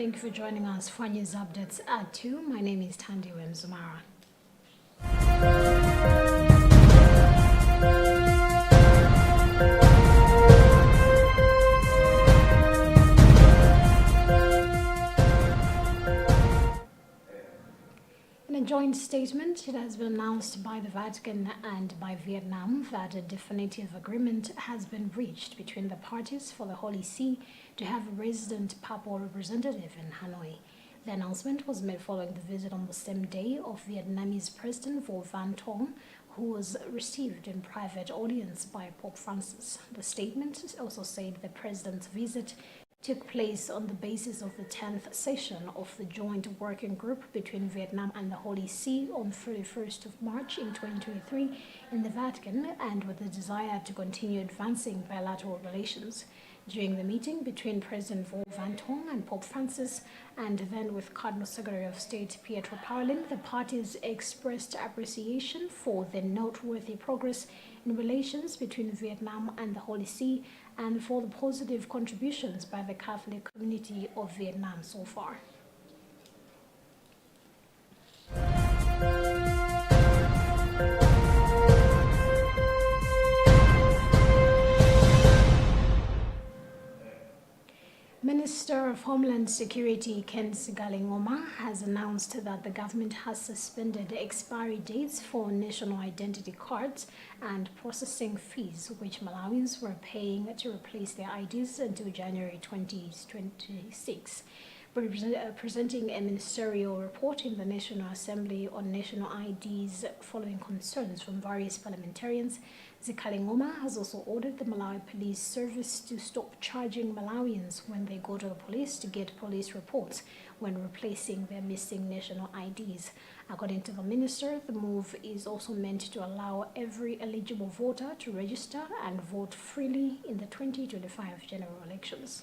Thank you for joining us for news updates at 2. My name is Tandy Wemzumara. In a joint statement, it has been announced by the Vatican and by Vietnam that a definitive agreement has been reached between the parties for the Holy See to have a resident papal representative in Hanoi. The announcement was made following the visit on the same day of Vietnamese President Vo Van Thong, who was received in private audience by Pope Francis. The statement also said the president's visit took place on the basis of the 10th session of the Joint Working Group between Vietnam and the Holy See on 31st of March in 2023 in the Vatican, and with the desire to continue advancing bilateral relations. During the meeting between President Vo Van Thong and Pope Francis, and then with Cardinal Secretary of State Pietro Parolin, the parties expressed appreciation for the noteworthy progress in relations between Vietnam and the Holy See and for the positive contributions by the Catholic community of Vietnam so far. Minister of Homeland Security Ken Sigalingoma has announced that the government has suspended expiry dates for national identity cards and processing fees, which Malawians were paying to replace their IDs until January 2026. Presenting a ministerial report in the National Assembly on national IDs following concerns from various parliamentarians, Zikalingoma has also ordered the Malawi Police Service to stop charging Malawians when they go to the police to get police reports when replacing their missing national IDs. According to the minister, the move is also meant to allow every eligible voter to register and vote freely in the 2025 general elections.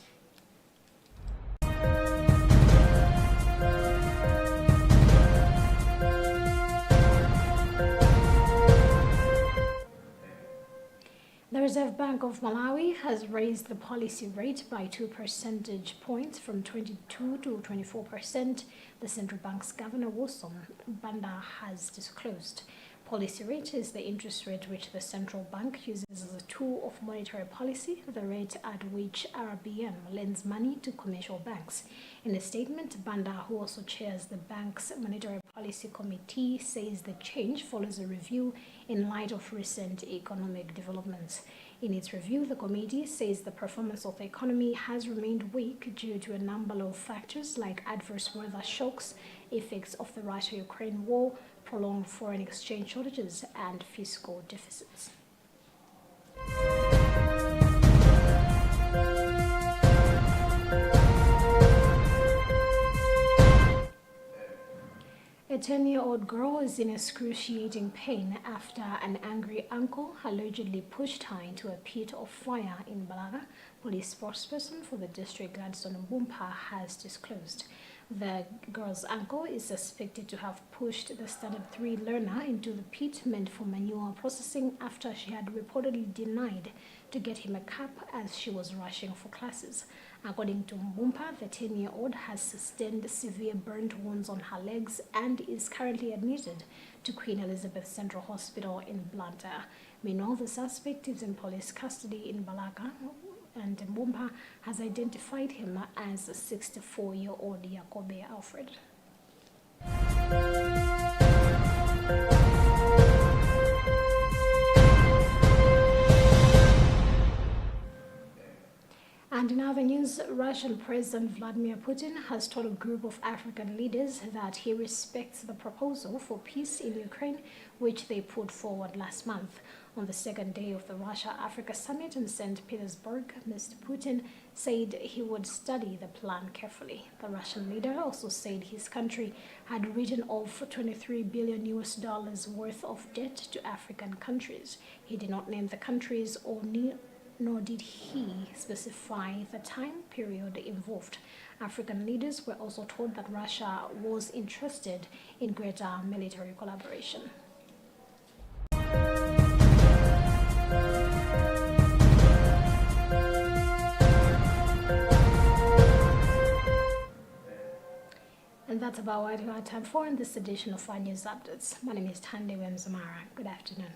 The Reserve Bank of Malawi has raised the policy rate by 2 percentage points from 22 to 24%, the central bank's governor Wilson Banda has disclosed. Policy rate is the interest rate which the central bank uses as a tool of monetary policy, the rate at which RBM lends money to commercial banks. In a statement, Banda, who also chairs the bank's monetary policy committee, says the change follows a review in light of recent economic developments. In its review, the committee says the performance of the economy has remained weak due to a number of factors like adverse weather shocks, effects of the Russia-Ukraine war, prolonged foreign exchange shortages, and fiscal deficits. A 10-year-old girl is in excruciating pain after an angry uncle allegedly pushed her into a pit of fire in Balaga. Police spokesperson for the district, Gladstone Mbumpa, has disclosed. The girl's uncle is suspected to have pushed the Standard 3 learner into the pit meant for manure processing after she had reportedly denied to get him a cup as she was rushing for classes. According to Mbumpa, the 10-year-old has sustained severe burnt wounds on her legs and is currently admitted to Queen Elizabeth Central Hospital in Luntha. Meanwhile, the suspect is in police custody in Balaga, and Mbumpa has identified him as 64-year-old Yakobe Alfred. And in other news, Russian President Vladimir Putin has told a group of African leaders that he respects the proposal for peace in Ukraine, which they put forward last month. On the second day of the Russia-Africa Summit in St. Petersburg, Mr. Putin said he would study the plan carefully. The Russian leader also said his country had written off $23 billion worth of debt to African countries. He did not name the countries nor did he specify the time period involved. African leaders were also told that Russia was interested in greater military collaboration. that's about what we have time for in this edition of our news updates. My name is Tande Wemzamara. Good afternoon.